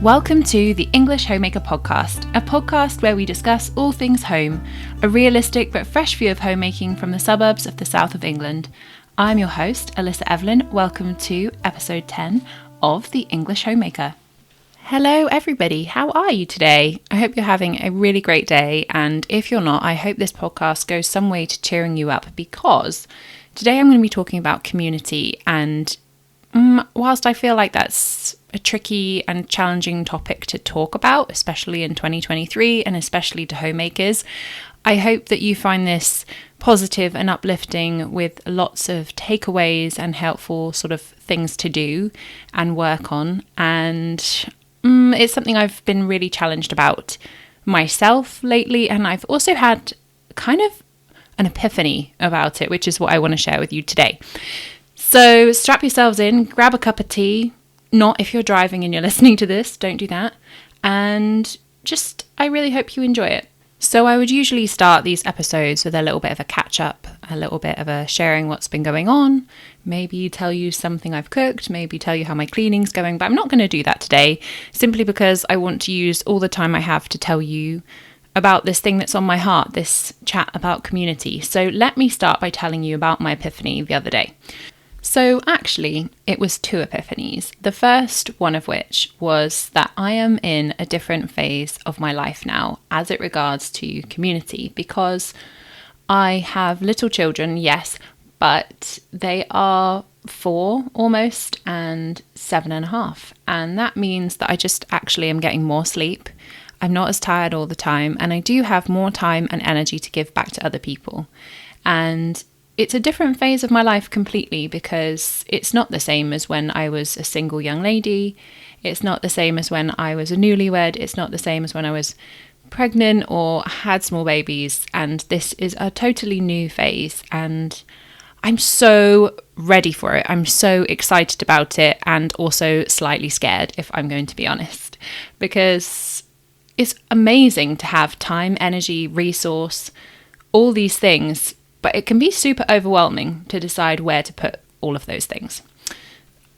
Welcome to the English Homemaker podcast, a podcast where we discuss all things home, a realistic but fresh view of homemaking from the suburbs of the south of England. I'm your host, Alissa Evelyn. Welcome to episode 10 of the English Homemaker. Hello everybody, how are you today? I hope you're having a really great day, and if you're not, I hope this podcast goes some way to cheering you up, because today I'm going to be talking about community, and whilst I feel like that's a tricky and challenging topic to talk about, especially in 2023 and especially to homemakers, I hope that you find this positive and uplifting with lots of takeaways and helpful sort of things to do and work on. And it's something I've been really challenged about myself lately, and I've also had kind of an epiphany about it, which is what I want to share with you today. So strap yourselves in, grab a cup of tea. Not if you're driving and you're listening to this, don't do that. And I really hope you enjoy it. So I would usually start these episodes with a little bit of a catch up, a little bit of a sharing what's been going on, maybe tell you something I've cooked, maybe tell you how my cleaning's going, but I'm not going to do that today, simply because I want to use all the time I have to tell you about this thing that's on my heart, this chat about community. So let me start by telling you about my epiphany the other day. So actually, it was two epiphanies. The first one of which was that I am in a different phase of my life now as it regards to community, because I have little children, yes, but they are 4 almost and 7.5. And that means that I just actually am getting more sleep. I'm not as tired all the time, and I do have more time and energy to give back to other people. And it's a different phase of my life completely, because it's not the same as when I was a single young lady. It's not the same as when I was a newlywed. It's not the same as when I was pregnant or had small babies. And this is a totally new phase, and I'm so ready for it. I'm so excited about it, and also slightly scared, if I'm going to be honest, because it's amazing to have time, energy, resource, all these things. But it can be super overwhelming to decide where to put all of those things.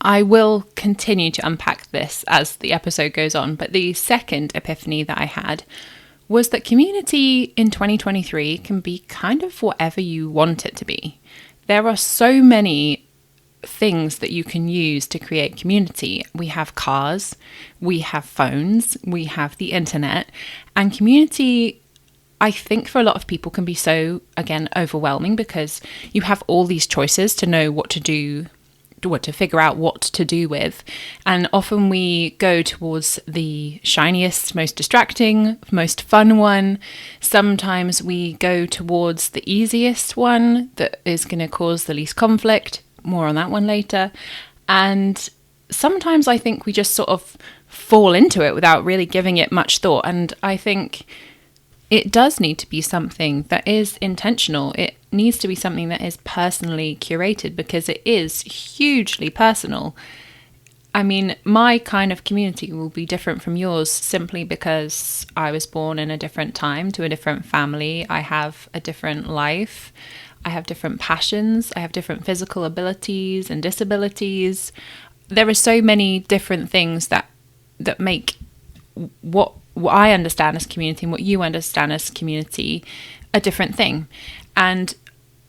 I will continue to unpack this as the episode goes on, but the second epiphany that I had was that community in 2023 can be kind of whatever you want it to be. There are so many things that you can use to create community. We have cars, we have phones, we have the internet, and community, I think, for a lot of people can be so, again, overwhelming, because you have all these choices to know what to do, to figure out what to do with. And often we go towards the shiniest, most distracting, most fun one. Sometimes we go towards the easiest one that is going to cause the least conflict. More on that one later. And sometimes I think we just sort of fall into it without really giving it much thought. And I think it does need to be something that is intentional. It needs to be something that is personally curated, because it is hugely personal. I mean, my kind of community will be different from yours simply because I was born in a different time to a different family. I have a different life. I have different passions. I have different physical abilities and disabilities. There are so many different things that make what I understand as community and what you understand as community a different thing. And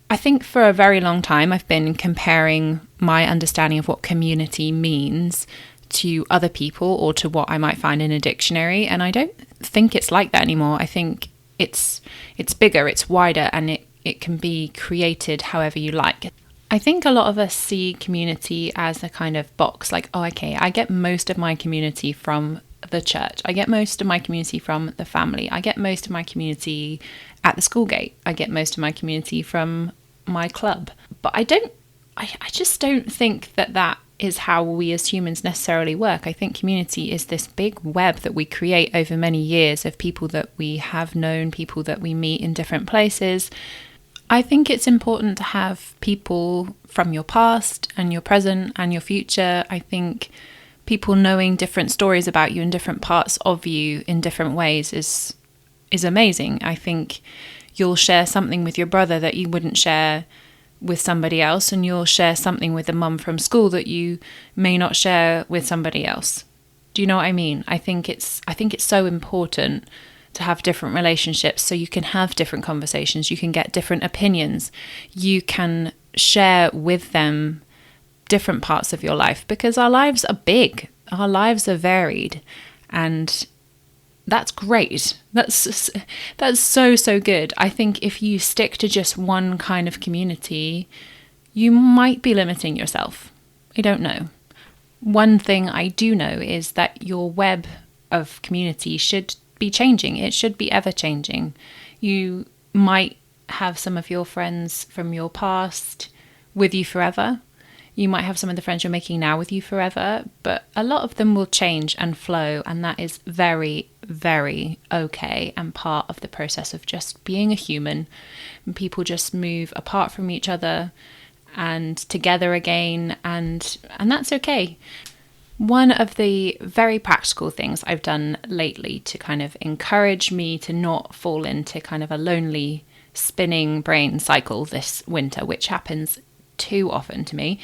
I think for a very long time I've been comparing my understanding of what community means to other people or to what I might find in a dictionary, and I don't think it's like that anymore. I think it's bigger, it's wider, and it can be created however you like. I think a lot of us see community as a kind of box, like, oh, okay, I get most of my community from the church. I get most of my community from the family. I get most of my community at the school gate. I get most of my community from my club. But I just don't think that is how we as humans necessarily work. I think community is this big web that we create over many years of people that we have known, people that we meet in different places. I think it's important to have people from your past and your present and your future. I think people knowing different stories about you and different parts of you in different ways is amazing. I think you'll share something with your brother that you wouldn't share with somebody else, and you'll share something with a mum from school that you may not share with somebody else. Do you know what I mean? I think it's so important to have different relationships so you can have different conversations, you can get different opinions, you can share with them different parts of your life, because our lives are big, our lives are varied, and that's great. That's so good. I think if you stick to just one kind of community, you might be limiting yourself. I don't know. One thing I do know is that your web of community should be changing. It should be ever changing. You might have some of your friends from your past with you forever. You might have some of the friends you're making now with you forever, but a lot of them will change and flow, and that is very, very okay and part of the process of just being a human. And people just move apart from each other and together again, and that's okay. One of the very practical things I've done lately to kind of encourage me to not fall into kind of a lonely spinning brain cycle this winter, which happens too often to me,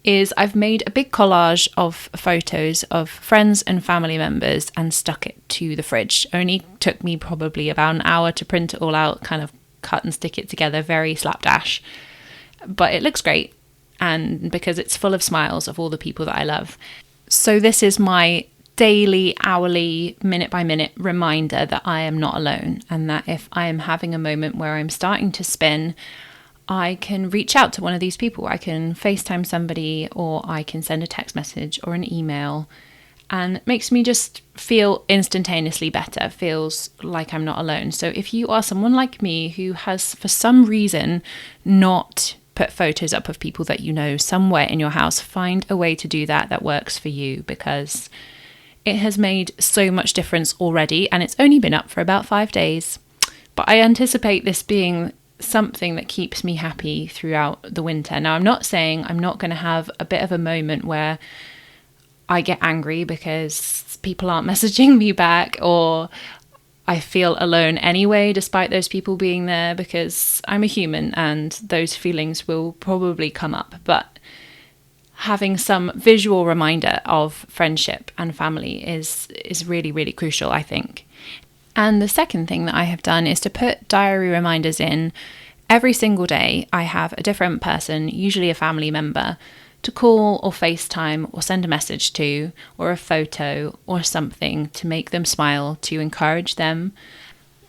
is I've made a big collage of photos of friends and family members and stuck it to the fridge. Only took me probably about an hour to print it all out, kind of cut and stick it together, very slapdash. But it looks great, and because it's full of smiles of all the people that I love. So this is my daily, hourly, minute by minute reminder that I am not alone, and that if I am having a moment where I'm starting to spin, I can reach out to one of these people. I can FaceTime somebody, or I can send a text message or an email, and it makes me just feel instantaneously better, feels like I'm not alone. So if you are someone like me who has for some reason not put photos up of people that you know somewhere in your house, find a way to do that works for you, because it has made so much difference already, and it's only been up for about 5 days. But I anticipate this being something that keeps me happy throughout the winter. Now, I'm not saying I'm not going to have a bit of a moment where I get angry because people aren't messaging me back, or I feel alone anyway, despite those people being there, because I'm a human and those feelings will probably come up. But having some visual reminder of friendship and family is really, really crucial, I think. And the second thing that I have done is to put diary reminders in. Every single day, I have a different person, usually a family member, to call or FaceTime or send a message to, or a photo or something to make them smile, to encourage them.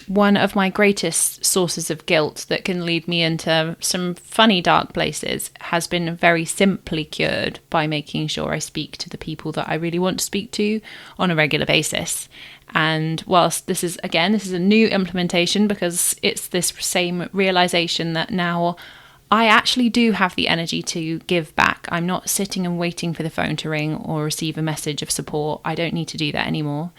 One of my greatest sources of guilt that can lead me into some funny dark places has been very simply cured by making sure I speak to the people that I really want to speak to on a regular basis. And whilst this is a new implementation, because it's this same realization that now I actually do have the energy to give back. I'm not sitting and waiting for the phone to ring or receive a message of support. I don't need to do that anymore.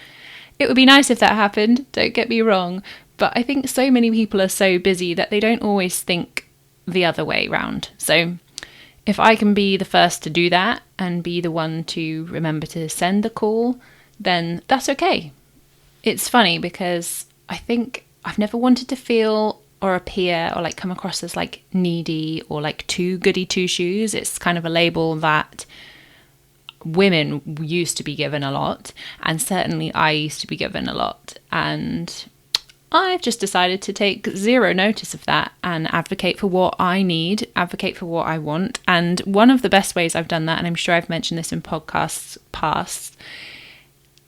It would be nice if that happened, don't get me wrong, but I think so many people are so busy that they don't always think the other way round. So if I can be the first to do that and be the one to remember to send the call, then that's okay. It's funny because I think I've never wanted to feel or appear or like come across as like needy or like too goody two shoes. It's kind of a label that women used to be given a lot, and certainly I used to be given a lot, and I've just decided to take zero notice of that and advocate for what I need, advocate for what I want. And one of the best ways I've done that, and I'm sure I've mentioned this in podcasts past,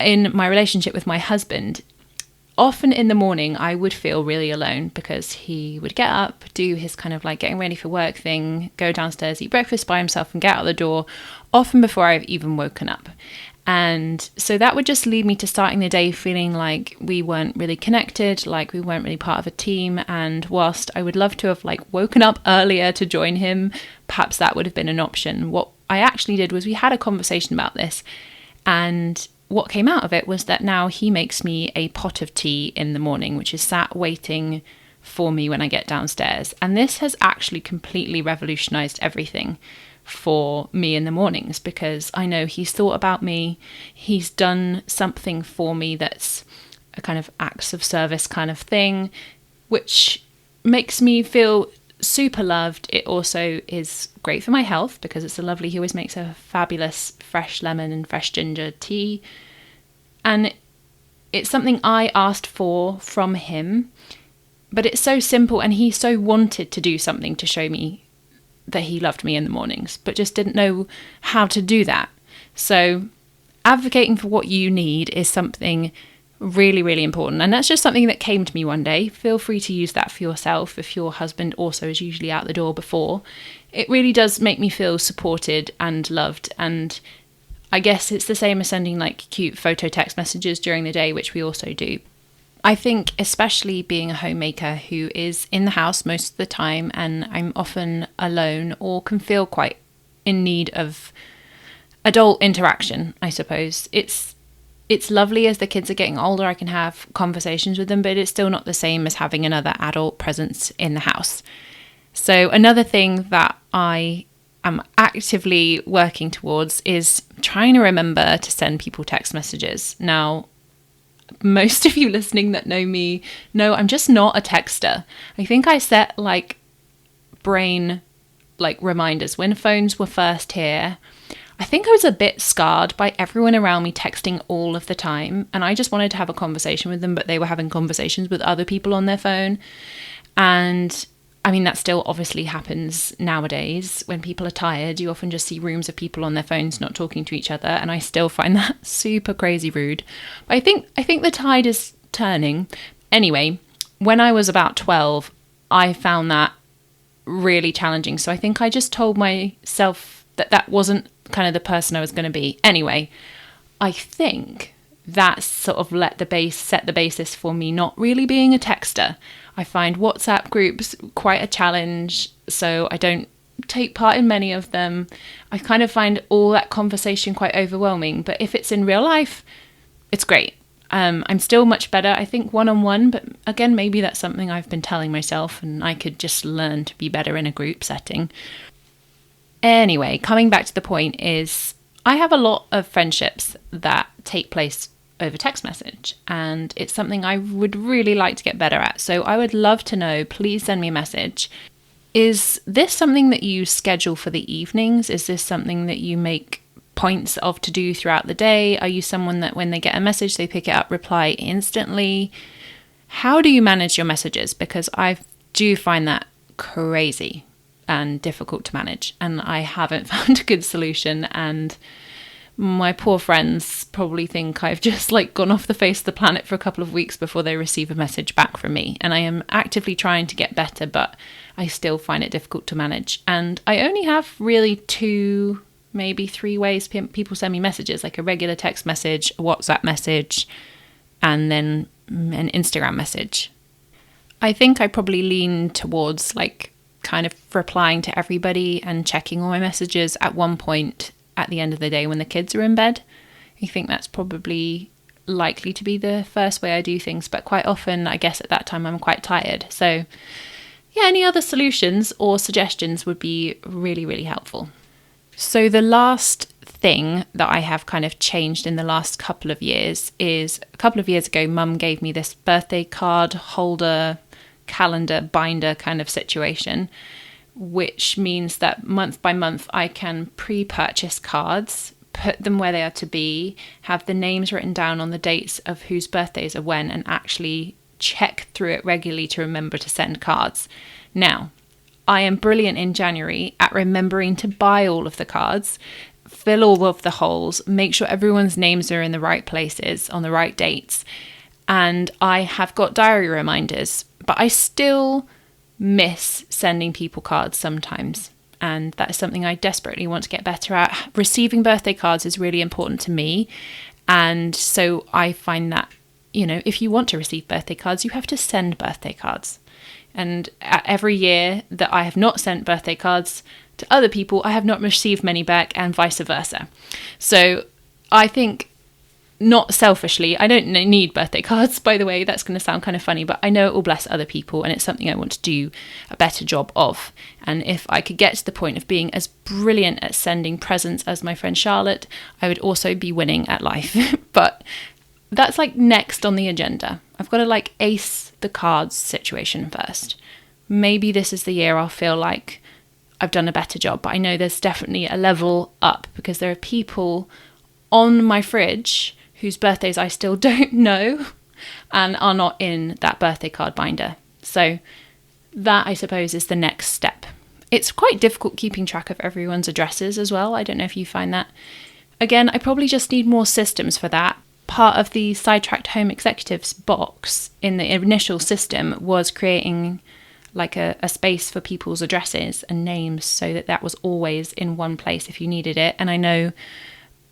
in my relationship with my husband, often in the morning, I would feel really alone because he would get up, do his kind of like getting ready for work thing, go downstairs, eat breakfast by himself and get out the door, often before I've even woken up. And so that would just lead me to starting the day feeling like we weren't really connected, like we weren't really part of a team. And whilst I would love to have like woken up earlier to join him, perhaps that would have been an option. What I actually did was we had a conversation about this, and what came out of it was that now he makes me a pot of tea in the morning, which is sat waiting for me when I get downstairs. And this has actually completely revolutionized everything for me in the mornings, because I know he's thought about me. He's done something for me that's a kind of acts of service kind of thing, which makes me feel super loved. It also is great for my health because it's he always makes a fabulous fresh lemon and fresh ginger tea. And it's something I asked for from him, but it's so simple, and he so wanted to do something to show me that he loved me in the mornings, but just didn't know how to do that. So advocating for what you need is something really, really important. And that's just something that came to me one day. Feel free to use that for yourself if your husband also is usually out the door before. It really does make me feel supported and loved. And I guess it's the same as sending like cute photo text messages during the day, which we also do. I think especially being a homemaker who is in the house most of the time, and I'm often alone or can feel quite in need of adult interaction, I suppose. It's lovely as the kids are getting older, I can have conversations with them, but it's still not the same as having another adult presence in the house. So another thing that I am actively working towards is trying to remember to send people text messages. Now, most of you listening that know me know I'm just not a texter. I think I set like brain reminders when phones were first here. I think I was a bit scarred by everyone around me texting all of the time, and I just wanted to have a conversation with them, but they were having conversations with other people on their phone. And I mean, that still obviously happens nowadays. When people are tired, you often just see rooms of people on their phones not talking to each other, and I still find that super crazy rude. But I think the tide is turning. Anyway, when I was about 12, I found that really challenging. So I think I just told myself that wasn't kind of the person I was going to be. Anyway, I think that sort of set the basis for me not really being a texter. I find WhatsApp groups quite a challenge, so I don't take part in many of them. I kind of find all that conversation quite overwhelming, but if it's in real life, it's great. I'm still much better, I think, one-on-one, but again, maybe that's something I've been telling myself, and I could just learn to be better in a group setting. Anyway, coming back to the point is, I have a lot of friendships that take place over text message, and it's something I would really like to get better at. So I would love to know, please send me a message. Is this something that you schedule for the evenings? Is this something that you make points of to do throughout the day? Are you someone that when they get a message, they pick it up, reply instantly? How do you manage your messages? Because I do find that crazy and difficult to manage, and I haven't found a good solution, and my poor friends probably think I've just gone off the face of the planet for a couple of weeks before they receive a message back from me. And I am actively trying to get better, but I still find it difficult to manage. And I only have really 2, maybe 3 ways people send me messages, like a regular text message, a WhatsApp message, and then an Instagram message. I think I probably lean towards kind of replying to everybody and checking all my messages at one point at the end of the day when the kids are in bed. I think that's probably likely to be the first way I do things, but quite often I guess at that time I'm quite tired. So yeah, any other solutions or suggestions would be really, really helpful. So the last thing that I have kind of changed in the last couple of years is, a couple of years ago, Mum gave me this birthday card holder, calendar, binder kind of situation, which means that month by month I can pre-purchase cards, put them where they are to be, have the names written down on the dates of whose birthdays are when, and actually check through it regularly to remember to send cards. Now, I am brilliant in January at remembering to buy all of the cards, fill all of the holes, make sure everyone's names are in the right places on the right dates, and I have got diary reminders, but I still miss sending people cards sometimes, and that is something I desperately want to get better at. Receiving birthday cards is really important to me, and so I find that, if you want to receive birthday cards, you have to send birthday cards. And every year that I have not sent birthday cards to other people, I have not received many back, and vice versa. So I think, not selfishly, I don't need birthday cards, by the way, that's going to sound kind of funny, but I know it will bless other people, and it's something I want to do a better job of. And if I could get to the point of being as brilliant at sending presents as my friend Charlotte, I would also be winning at life. But that's next on the agenda. I've got to ace the cards situation first. Maybe this is the year I'll feel like I've done a better job, but I know there's definitely a level up, because there are people on my fridge whose birthdays I still don't know and are not in that birthday card binder. So that, I suppose, is the next step. It's quite difficult keeping track of everyone's addresses as well. I don't know if you find that. Again, I probably just need more systems for that. Part of the Sidetracked Home Executives box in the initial system was creating like a space for people's addresses and names so that was always in one place if you needed it. And I know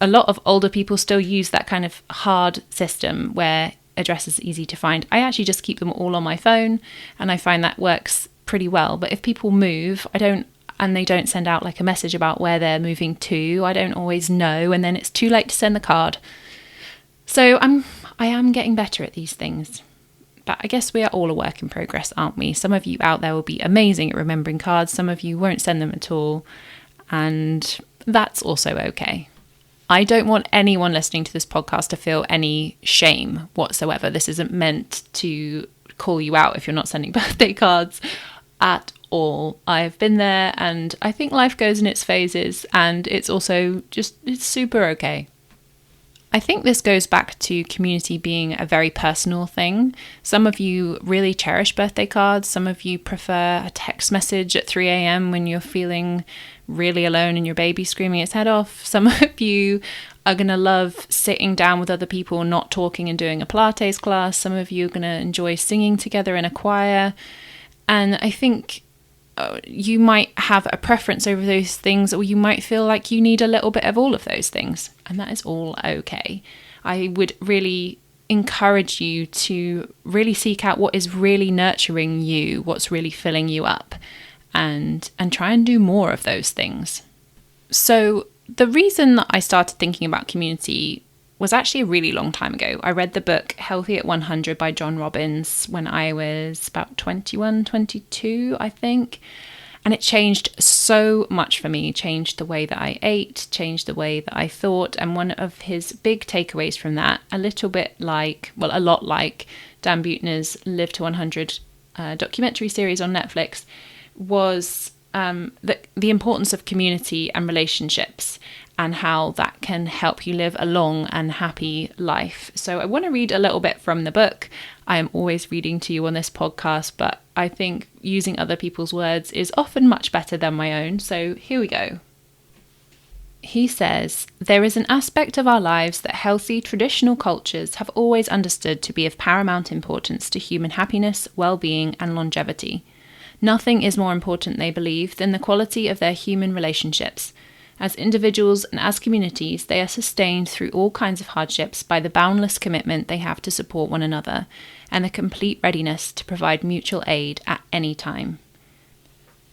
a lot of older people still use that kind of hard system where addresses are easy to find. I actually just keep them all on my phone, and I find that works pretty well. But if people move, and they don't send out like a message about where they're moving to, I don't always know, and then it's too late to send the card. So I am getting better at these things. But I guess we are all a work in progress, aren't we? Some of you out there will be amazing at remembering cards. Some of you won't send them at all. And that's also okay. I don't want anyone listening to this podcast to feel any shame whatsoever. This isn't meant to call you out if you're not sending birthday cards at all. I've been there, and I think life goes in its phases, and it's also it's super okay. I think this goes back to community being a very personal thing. Some of you really cherish birthday cards. Some of you prefer a text message at 3 a.m. when you're feeling really alone and your baby screaming its head off. Some of you are going to love sitting down with other people, not talking and doing a Pilates class. Some of you are going to enjoy singing together in a choir. And I think you might have a preference over those things, or you might feel like you need a little bit of all of those things, and that is all okay. I would really encourage you to really seek out what is really nurturing you, what's really filling you up, and try and do more of those things. So the reason that I started thinking about community was actually a really long time ago. I read the book Healthy at 100 by John Robbins when I was about 21, 22, I think. And it changed so much for me, changed the way that I ate, changed the way that I thought. And one of his big takeaways from that, a lot like Dan Buettner's Live to 100 documentary series on Netflix, was the importance of community and relationships, and how that can help you live a long and happy life. So I want to read a little bit from the book. I am always reading to you on this podcast, but I think using other people's words is often much better than my own. So here we go. He says, "There is an aspect of our lives that healthy traditional cultures have always understood to be of paramount importance to human happiness, well-being, and longevity. Nothing is more important, they believe, than the quality of their human relationships. As individuals and as communities, they are sustained through all kinds of hardships by the boundless commitment they have to support one another and the complete readiness to provide mutual aid at any time."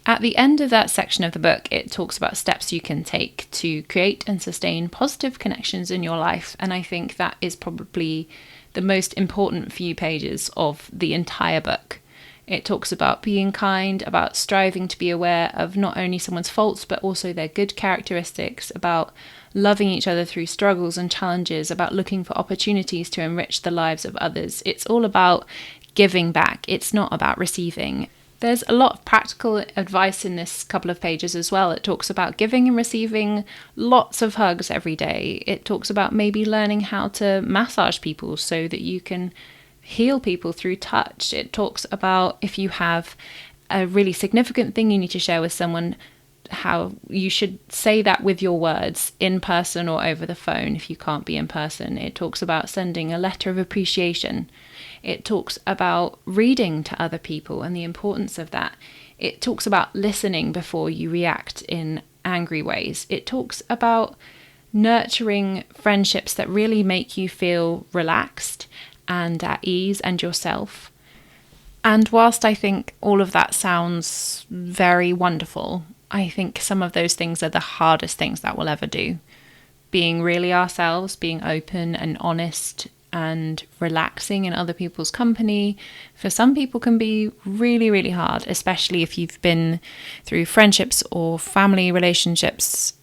At the end of that section of the book, it talks about steps you can take to create and sustain positive connections in your life. And I think that is probably the most important few pages of the entire book. It talks about being kind, about striving to be aware of not only someone's faults, but also their good characteristics, about loving each other through struggles and challenges, about looking for opportunities to enrich the lives of others. It's all about giving back. It's not about receiving. There's a lot of practical advice in this couple of pages as well. It talks about giving and receiving lots of hugs every day. It talks about maybe learning how to massage people so that you can heal people through touch. It talks about if you have a really significant thing you need to share with someone, how you should say that with your words in person or over the phone if you can't be in person. It talks about sending a letter of appreciation. It talks about reading to other people and the importance of that. It talks about listening before you react in angry ways. It talks about nurturing friendships that really make you feel relaxed and at ease and yourself. And whilst I think all of that sounds very wonderful, I think some of those things are the hardest things that we'll ever do. Being really ourselves, being open and honest and relaxing in other people's company, for some people can be really, really hard, especially if you've been through friendships or family relationships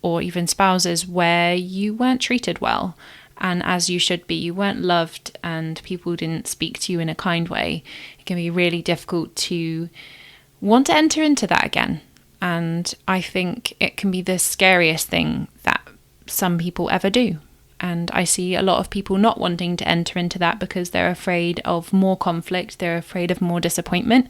or even spouses where you weren't treated well. And as you should be, you weren't loved and people didn't speak to you in a kind way. It can be really difficult to want to enter into that again. And I think it can be the scariest thing that some people ever do. And I see a lot of people not wanting to enter into that because they're afraid of more conflict, they're afraid of more disappointment.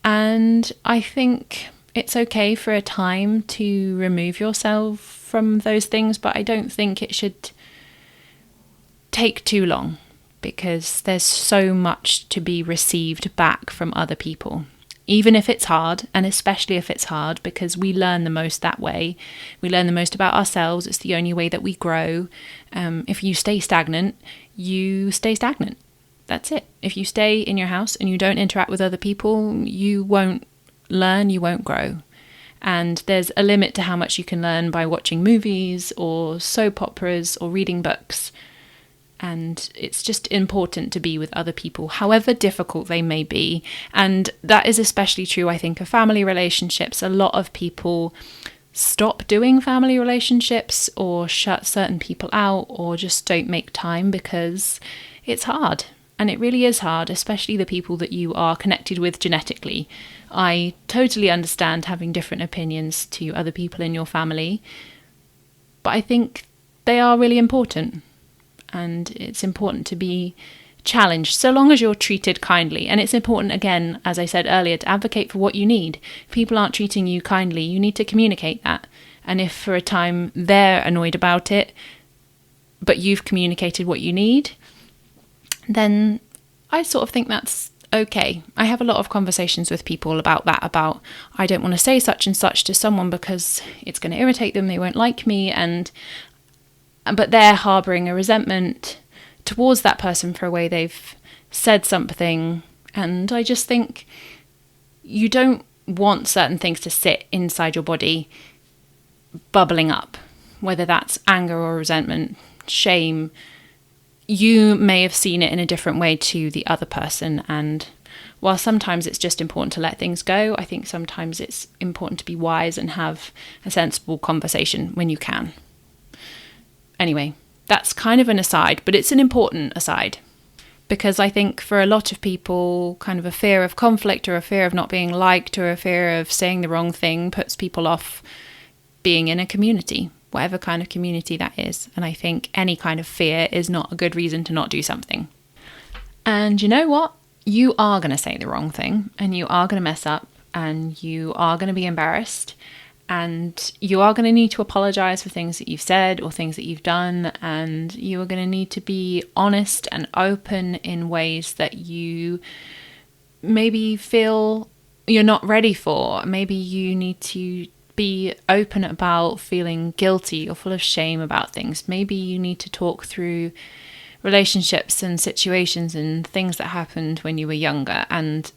And I think it's okay for a time to remove yourself from those things, but I don't think it should take too long, because there's so much to be received back from other people, even if it's hard, and especially if it's hard, because we learn the most that way. We learn the most about ourselves. It's the only way that we grow. If you stay stagnant, you stay stagnant. That's it. If you stay in your house and you don't interact with other people, you won't learn, you won't grow. And there's a limit to how much you can learn by watching movies or soap operas or reading books. And it's just important to be with other people, however difficult they may be. And that is especially true, I think, of family relationships. A lot of people stop doing family relationships or shut certain people out or just don't make time because it's hard. And it really is hard, especially the people that you are connected with genetically. I totally understand having different opinions to other people in your family, but I think they are really important. And it's important to be challenged so long as you're treated kindly. And it's important, again, as I said earlier, to advocate for what you need. If people aren't treating you kindly, you need to communicate that. And if for a time they're annoyed about it, but you've communicated what you need, then I sort of think that's okay. I have a lot of conversations with people about that, about I don't want to say such and such to someone because it's going to irritate them, they won't like me, but they're harbouring a resentment towards that person for a way they've said something. And I just think you don't want certain things to sit inside your body bubbling up, whether that's anger or resentment, shame. You may have seen it in a different way to the other person. And while sometimes it's just important to let things go, I think sometimes it's important to be wise and have a sensible conversation when you can. Anyway, that's kind of an aside, but it's an important aside, because I think for a lot of people, kind of a fear of conflict or a fear of not being liked or a fear of saying the wrong thing puts people off being in a community, whatever kind of community that is. And I think any kind of fear is not a good reason to not do something. And you know what? You are going to say the wrong thing, and you are going to mess up, and you are going to be embarrassed. And you are going to need to apologize for things that you've said or things that you've done. And you are going to need to be honest and open in ways that you maybe feel you're not ready for. Maybe you need to be open about feeling guilty or full of shame about things. Maybe you need to talk through relationships and situations and things that happened when you were younger. And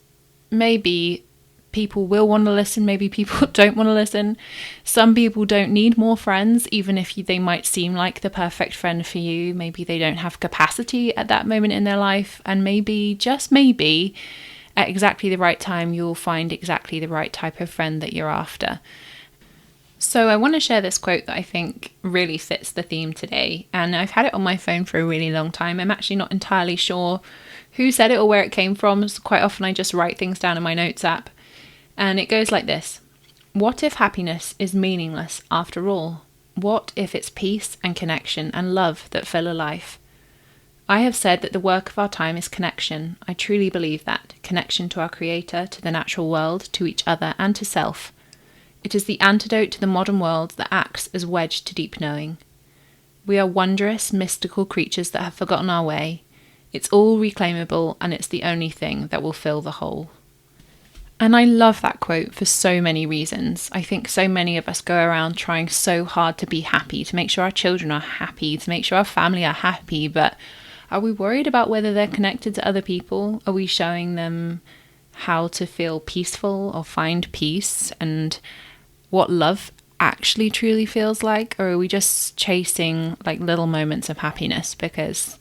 maybe people will want to listen, maybe people don't want to listen. Some people don't need more friends, even if they might seem like the perfect friend for you. Maybe they don't have capacity at that moment in their life, and maybe, just maybe, at exactly the right time, you'll find exactly the right type of friend that you're after. So I want to share this quote that I think really fits the theme today, and I've had it on my phone for a really long time. I'm actually not entirely sure who said it or where it came from. So quite often I just write things down in my notes app. And it goes like this: what if happiness is meaningless after all? What if it's peace and connection and love that fill a life? I have said that the work of our time is connection. I truly believe that. Connection to our Creator, to the natural world, to each other, and to self. It is the antidote to the modern world that acts as wedge to deep knowing. We are wondrous, mystical creatures that have forgotten our way. It's all reclaimable, and it's the only thing that will fill the whole. And I love that quote for so many reasons. I think so many of us go around trying so hard to be happy, to make sure our children are happy, to make sure our family are happy, but are we worried about whether they're connected to other people? Are we showing them how to feel peaceful or find peace and what love actually truly feels like? Or are we just chasing like little moments of happiness? Because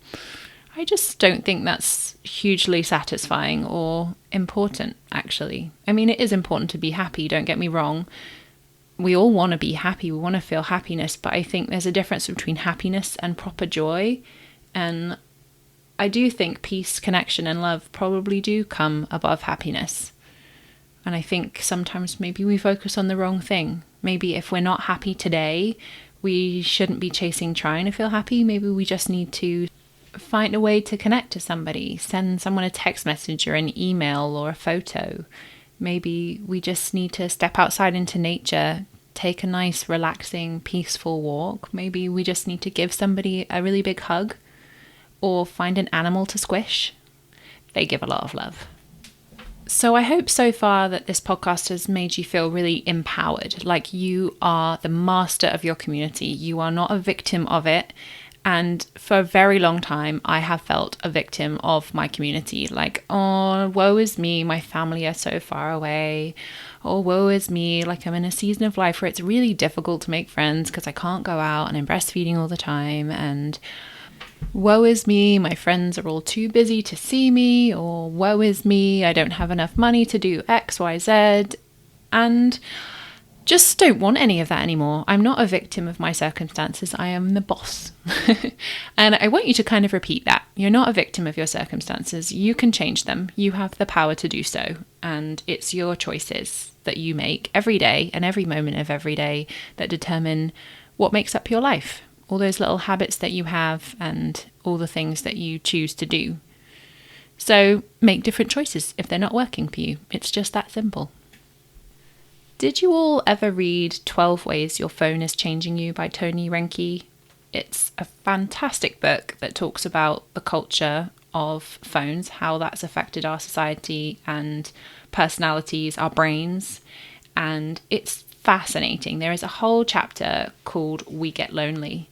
I just don't think that's hugely satisfying or important, actually. I mean, it is important to be happy, don't get me wrong. We all want to be happy, we want to feel happiness, but I think there's a difference between happiness and proper joy. And I do think peace, connection, and love probably do come above happiness. And I think sometimes maybe we focus on the wrong thing. Maybe if we're not happy today, we shouldn't be trying to feel happy. Maybe we just need to find a way to connect to somebody, send someone a text message or an email or a photo. Maybe we just need to step outside into nature, take a nice, relaxing, peaceful walk. Maybe we just need to give somebody a really big hug or find an animal to squish. They give a lot of love. So I hope so far that this podcast has made you feel really empowered, like you are the master of your community. You are not a victim of it. And for a very long time, I have felt a victim of my community. Like, oh, woe is me, my family are so far away. Or woe is me, like I'm in a season of life where it's really difficult to make friends because I can't go out and I'm breastfeeding all the time. And woe is me, my friends are all too busy to see me. Or woe is me, I don't have enough money to do X, Y, Z. And just don't want any of that anymore. I'm not a victim of my circumstances. I am the boss. And I want you to kind of repeat that. You're not a victim of your circumstances. You can change them. You have the power to do so. And it's your choices that you make every day and every moment of every day that determine what makes up your life. All those little habits that you have and all the things that you choose to do. So make different choices if they're not working for you. It's just that simple. Did you all ever read 12 Ways Your Phone is Changing You by Tony Reinke? It's a fantastic book that talks about the culture of phones, how that's affected our society and personalities, our brains. And it's fascinating. There is a whole chapter called We Get Lonely.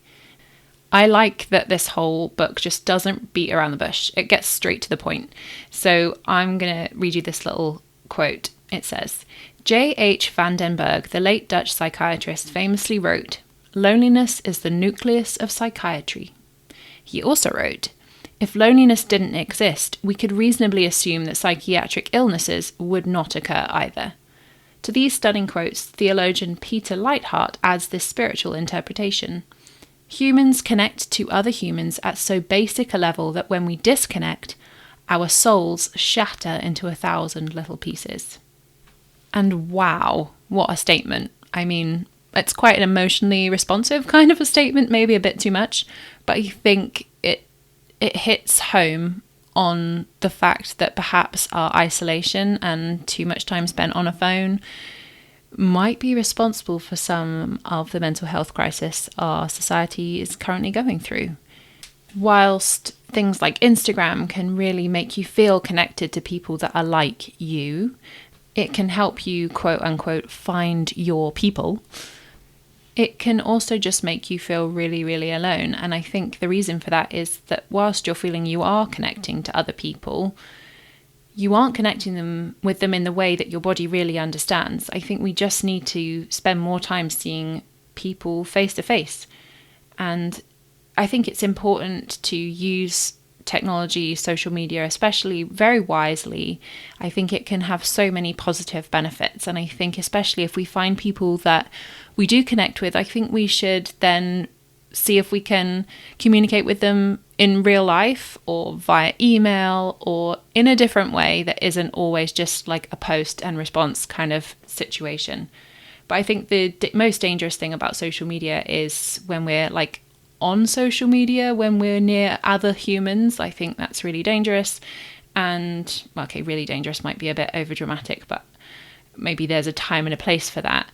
I like that this whole book just doesn't beat around the bush. It gets straight to the point. So I'm going to read you this little quote. It says, J.H. van den Berg, the late Dutch psychiatrist, famously wrote, "Loneliness is the nucleus of psychiatry." He also wrote, "If loneliness didn't exist, we could reasonably assume that psychiatric illnesses would not occur either." To these stunning quotes, theologian Peter Leithart adds this spiritual interpretation. Humans connect to other humans at so basic a level that when we disconnect, our souls shatter into 1,000 little pieces. And wow, what a statement. I mean, it's quite an emotionally responsive kind of a statement, maybe a bit too much, but I think it hits home on the fact that perhaps our isolation and too much time spent on a phone might be responsible for some of the mental health crisis our society is currently going through. Whilst things like Instagram can really make you feel connected to people that are like you, it can help you, quote unquote, find your people. It can also just make you feel really, really alone. And I think the reason for that is that whilst you're feeling you are connecting to other people, you aren't connecting with them in the way that your body really understands. I think we just need to spend more time seeing people face to face. And I think it's important to use technology, social media, especially very wisely. I think it can have so many positive benefits. And I think especially if we find people that we do connect with, I think we should then see if we can communicate with them in real life or via email or in a different way that isn't always just like a post and response kind of situation. But I think the most dangerous thing about social media is when we're like on social media, when we're near other humans. I think that's really dangerous. And okay, really dangerous might be a bit over dramatic, but maybe there's a time and a place for that.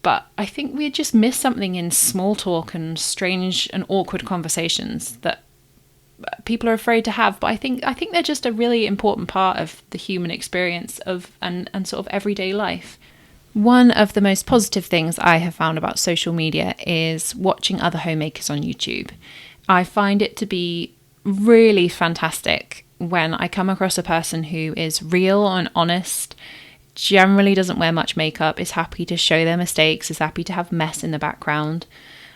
But I think we just miss something in small talk and strange and awkward conversations that people are afraid to have. But I think they're just a really important part of the human experience of and sort of everyday life. One of the most positive things I have found about social media is watching other homemakers on YouTube. I find it to be really fantastic when I come across a person who is real and honest, generally doesn't wear much makeup, is happy to show their mistakes, is happy to have mess in the background.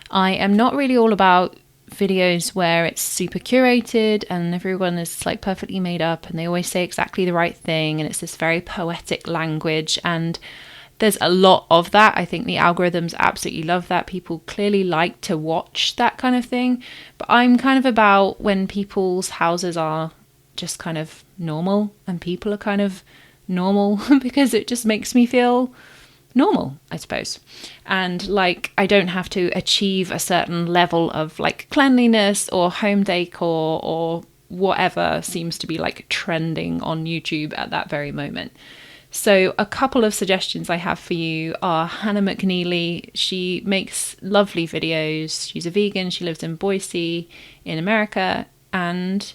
I am not really all about videos where it's super curated and everyone is like perfectly made up and they always say exactly the right thing and it's this very poetic language, and there's a lot of that. I think the algorithms absolutely love that. People clearly like to watch that kind of thing. But I'm kind of about when people's houses are just kind of normal and people are kind of normal because it just makes me feel normal, I suppose. And like, I don't have to achieve a certain level of like cleanliness or home decor or whatever seems to be like trending on YouTube at that very moment. So a couple of suggestions I have for you are Hannah McNeely. She makes lovely videos. She's a vegan. She lives in Boise in America, and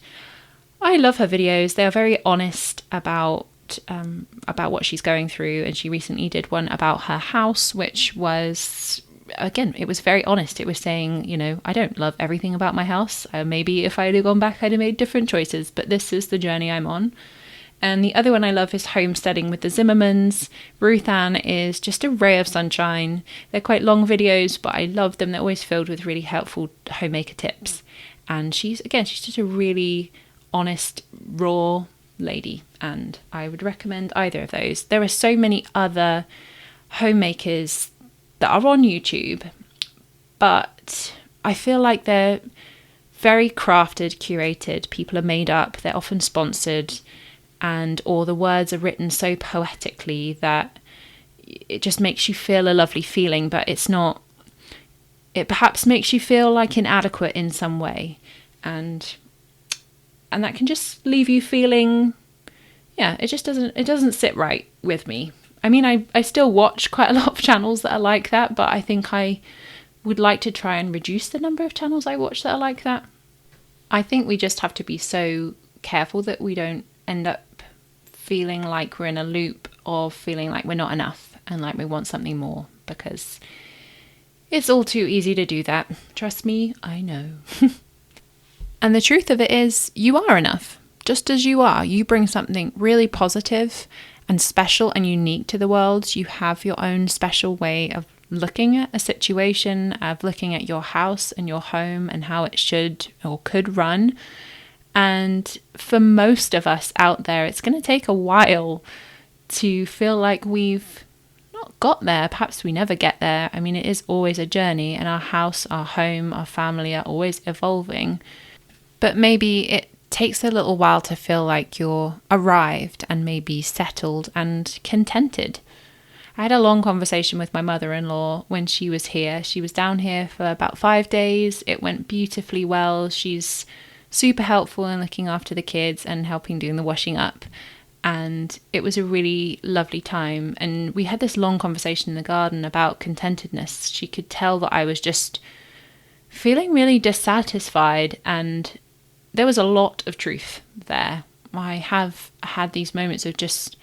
I love her videos. They are very honest about what she's going through, and she recently did one about her house, which was, again, it was very honest. It was saying, you know, I don't love everything about my house. Maybe if I had gone back, I'd have made different choices, but this is the journey I'm on. And the other one I love is Homesteading with the Zimmermans. Ruth Ann is just a ray of sunshine. They're quite long videos, but I love them. They're always filled with really helpful homemaker tips. And she's just a really honest, raw lady, and I would recommend either of those. There are so many other homemakers that are on YouTube, but I feel like they're very crafted, curated. People are made up. They're often sponsored, or the words are written so poetically that it just makes you feel a lovely feeling, but it's not. It perhaps makes you feel like inadequate in some way, and that can just leave you feeling, it doesn't sit right with me. I mean, I still watch quite a lot of channels that are like that, but I think I would like to try and reduce the number of channels I watch that are like that. I think we just have to be so careful that we don't end up feeling like we're in a loop of feeling like we're not enough and like we want something more, because it's all too easy to do that. Trust me, I know. And the truth of it is, you are enough. Just as you are, you bring something really positive and special and unique to the world. You have your own special way of looking at a situation, of looking at your house and your home and how it should or could run. And for most of us out there, it's going to take a while to feel like we've not got there. Perhaps we never get there. I mean, it is always a journey, and our house, our home, our family are always evolving. But maybe it takes a little while to feel like you're arrived and maybe settled and contented. I had a long conversation with my mother-in-law when she was here. She was down here for about 5 days. It went beautifully well. She's super helpful in looking after the kids and helping doing the washing up. And it was a really lovely time. And we had this long conversation in the garden about contentedness. She could tell that I was just feeling really dissatisfied, and there was a lot of truth there. I have had these moments of just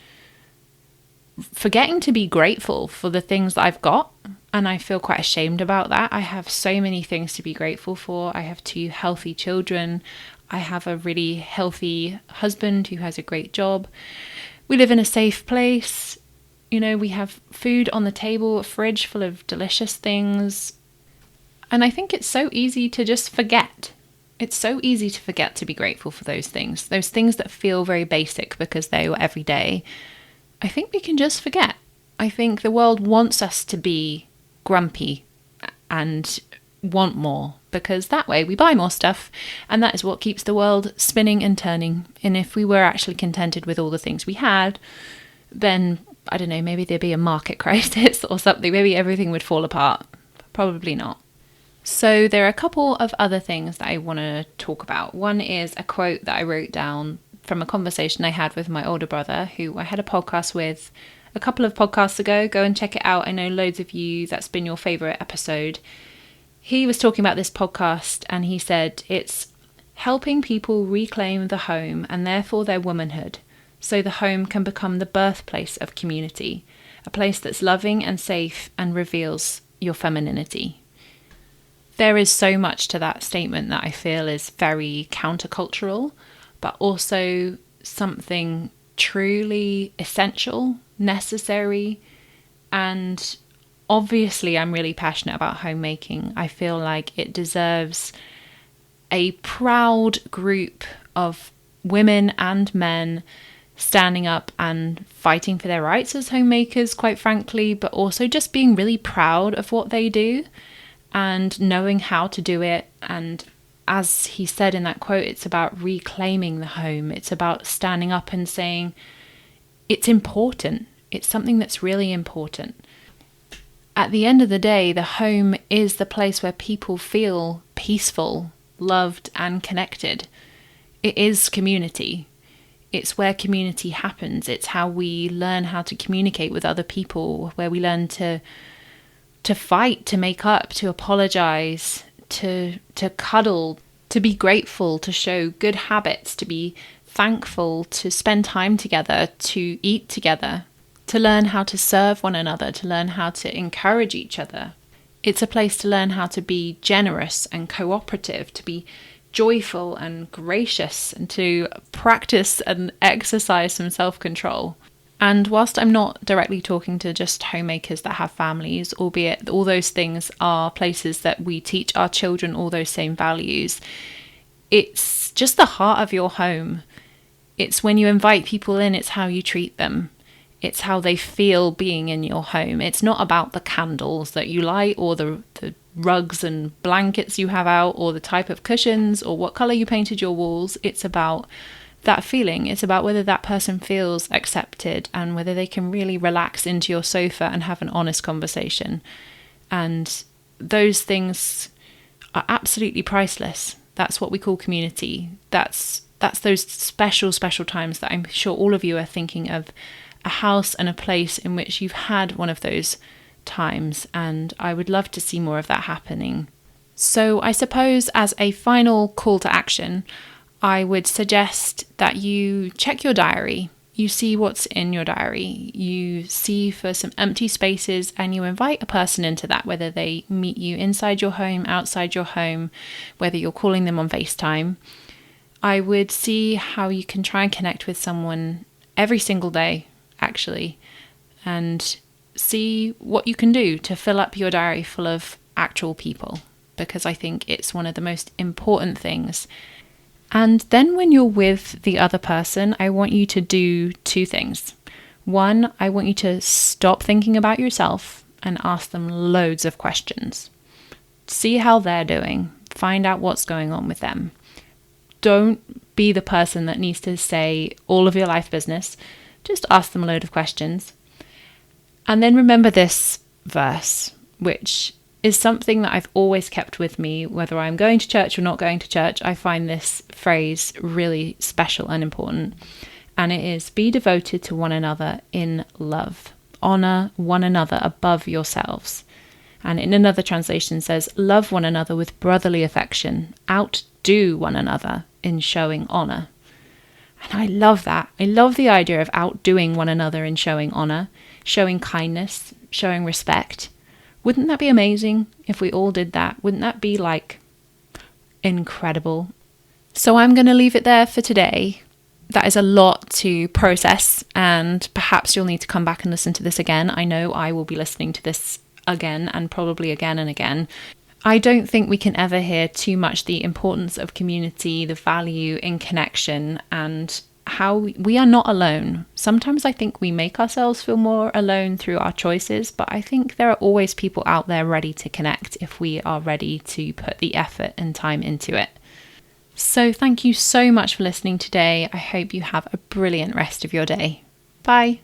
forgetting to be grateful for the things that I've got, and I feel quite ashamed about that. I have so many things to be grateful for. I have 2 healthy children. I have a really healthy husband who has a great job. We live in a safe place. You know, we have food on the table, a fridge full of delicious things. And I think it's so easy to just forget. It's so easy to forget to be grateful for those things that feel very basic because they were every day. I think we can just forget. I think the world wants us to be grumpy and want more, because that way we buy more stuff, and that is what keeps the world spinning and turning. And if we were actually contented with all the things we had, then, I don't know, maybe there'd be a market crisis or something. Maybe everything would fall apart. Probably not. So there are a couple of other things that I want to talk about. One is a quote that I wrote down from a conversation I had with my older brother, who I had a podcast with a couple of podcasts ago. Go and check it out. I know loads of you, that's been your favourite episode. He was talking about this podcast, and he said it's helping people reclaim the home and therefore their womanhood, so the home can become the birthplace of community, a place that's loving and safe and reveals your femininity. There is so much to that statement that I feel is very countercultural, but also something truly essential, necessary, and obviously I'm really passionate about homemaking. I feel like it deserves a proud group of women and men standing up and fighting for their rights as homemakers, quite frankly, but also just being really proud of what they do and knowing how to do it. And as he said in that quote, it's about reclaiming the home. It's about standing up and saying it's important. It's something that's really important. at the end of the day, the home is the place where people feel peaceful, loved, and connected. It is community. It's where community happens. It's how we learn how to communicate with other people, where we learn to fight, to make up, to apologize, to cuddle, to be grateful, to show good habits, to be thankful, to spend time together, to eat together, to learn how to serve one another, to learn how to encourage each other. It's a place to learn how to be generous and cooperative, to be joyful and gracious, and to practice and exercise some self-control. And whilst I'm not directly talking to just homemakers that have families, albeit all those things are places that we teach our children all those same values, it's just the heart of your home. It's when you invite people in, it's how you treat them. It's how they feel being in your home. It's not about the candles that you light or the rugs and blankets you have out or the type of cushions or what colour you painted your walls. It's about that feeling. It's about whether that person feels accepted and whether they can really relax into your sofa and have an honest conversation. And those things are absolutely priceless. That's what we call community. That's those special times that I'm sure all of you are thinking of, a house and a place in which you've had one of those times, and I would love to see more of that happening. So I suppose as a final call to action, I would suggest that you check your diary. You see what's in your diary. You see for some empty spaces and you invite a person into that, whether they meet you inside your home, outside your home, whether you're calling them on FaceTime. I would see how you can try and connect with someone every single day, actually, and see what you can do to fill up your diary full of actual people, because I think it's one of the most important things. And then when you're with the other person, I want you to do two things. One, I want you to stop thinking about yourself and ask them loads of questions. See how they're doing. Find out what's going on with them. Don't be the person that needs to say all of your life business. Just ask them a load of questions. And then remember this verse, which is something that I've always kept with me, whether I'm going to church or not going to church. I find this phrase really special and important. And it is, be devoted to one another in love. Honor one another above yourselves. And in another translation says, love one another with brotherly affection. Outdo one another in showing honor. And I love that. I love the idea of outdoing one another in showing honor, showing kindness, showing respect. Wouldn't that be amazing if we all did that? Wouldn't that be like incredible? So I'm going to leave it there for today. That is a lot to process, and perhaps you'll need to come back and listen to this again. I know I will be listening to this again and probably again and again. I don't think we can ever hear too much the importance of community, the value in connection, and how we are not alone. Sometimes I think we make ourselves feel more alone through our choices, but I think there are always people out there ready to connect if we are ready to put the effort and time into it. So thank you so much for listening today. I hope you have a brilliant rest of your day. Bye.